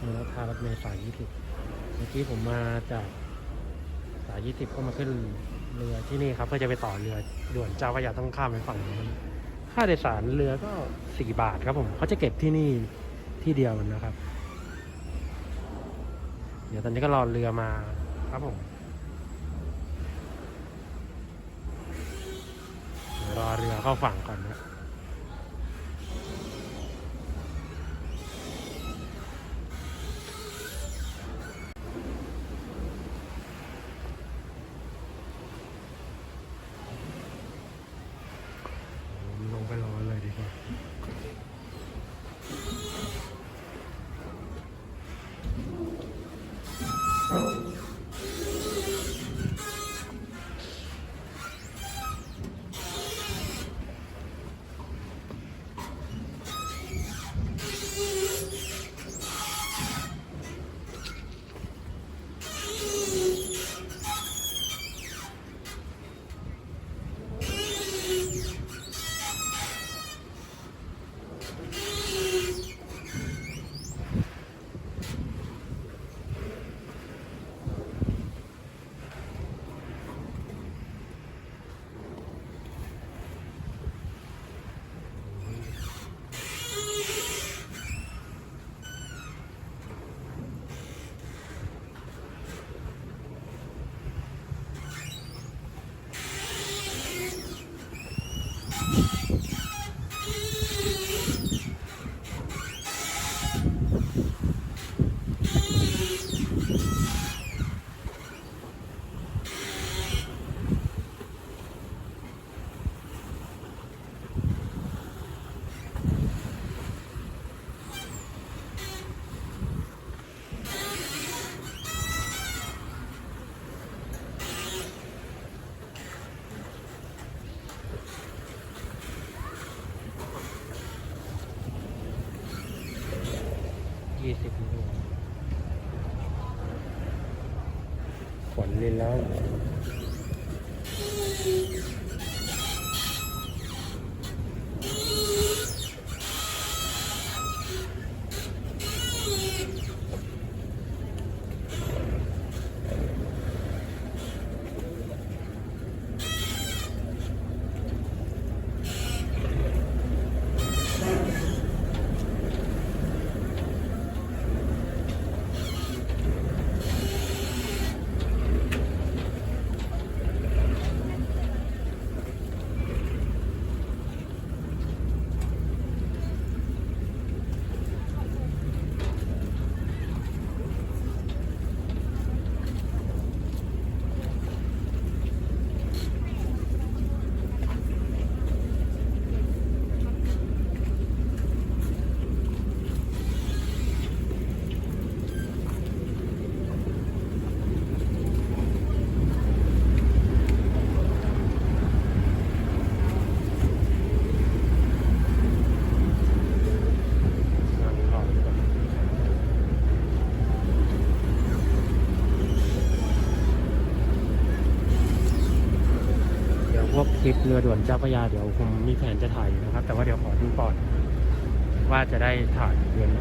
มูลค่ารถเมล์สาย20เมื่อกี้ผมมาจากสาย20ก็มาขึ้นเรือที่นี่ครับเพื่อจะไปต่อเรือด่วนเจ้าพระยาต้องข้ามไปฝั่งนู้นค่าโดยสารเรือก็4 บาทครับผมเขาจะเก็บที่นี่ที่เดียวนะครับเดี๋ยวตอนนี้ก็รอเรือมาครับผมเดี๋ยวรอเรือเข้าฝั่งก่อนนะลงไปรอเลยดีกว่า20โลขวัญลินแล้ว พวกคลิปเรือด่วนเจ้าพระยาเดี๋ยวผมมีแผนจะถ่ายอยู่นะครับแต่ว่าเดี๋ยวขอดูก่อนว่าจะได้ถ่ายเดือนไหน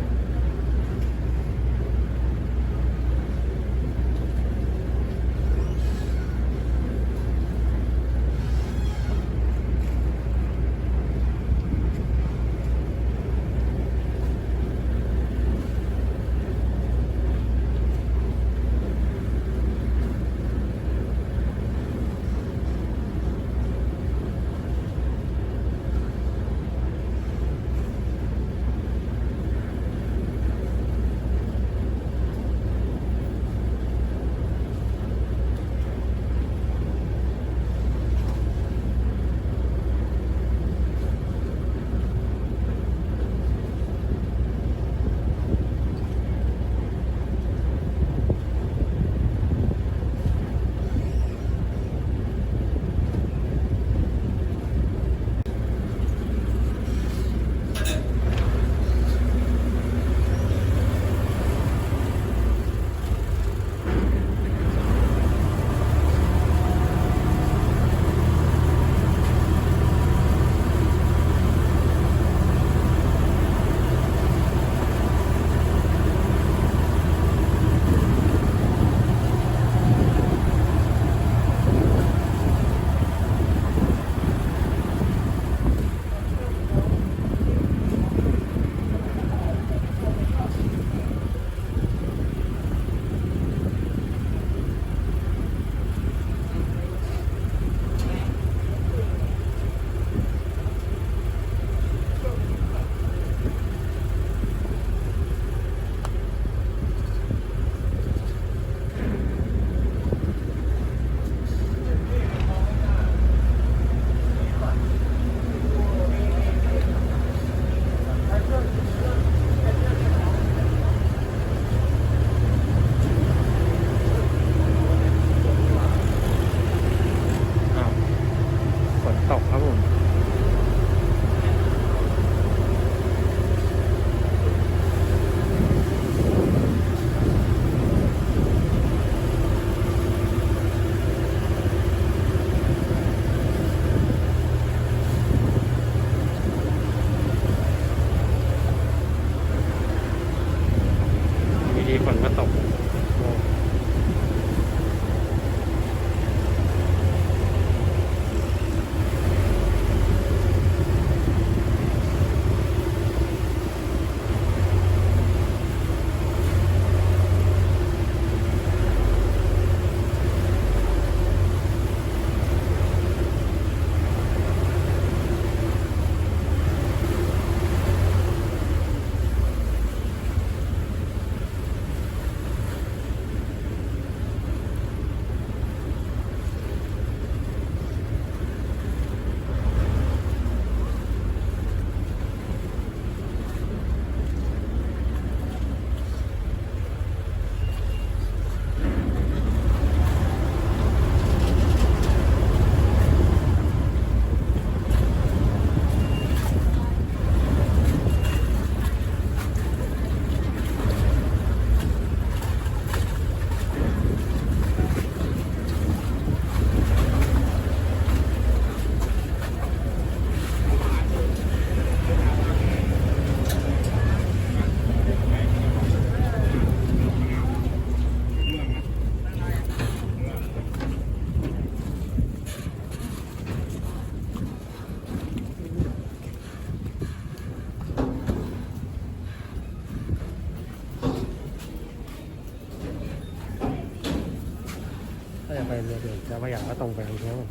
ไปเรือด่วนเจ้าพระยาก็ตรงไปทางนี้ครับผม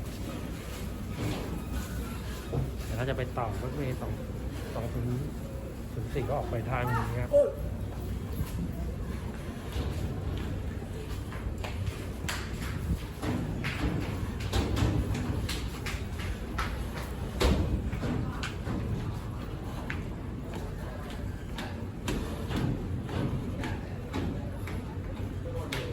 แต่ถ้าจะไปต่อรถเมล์204ก็ออกไปทางนี้ครับ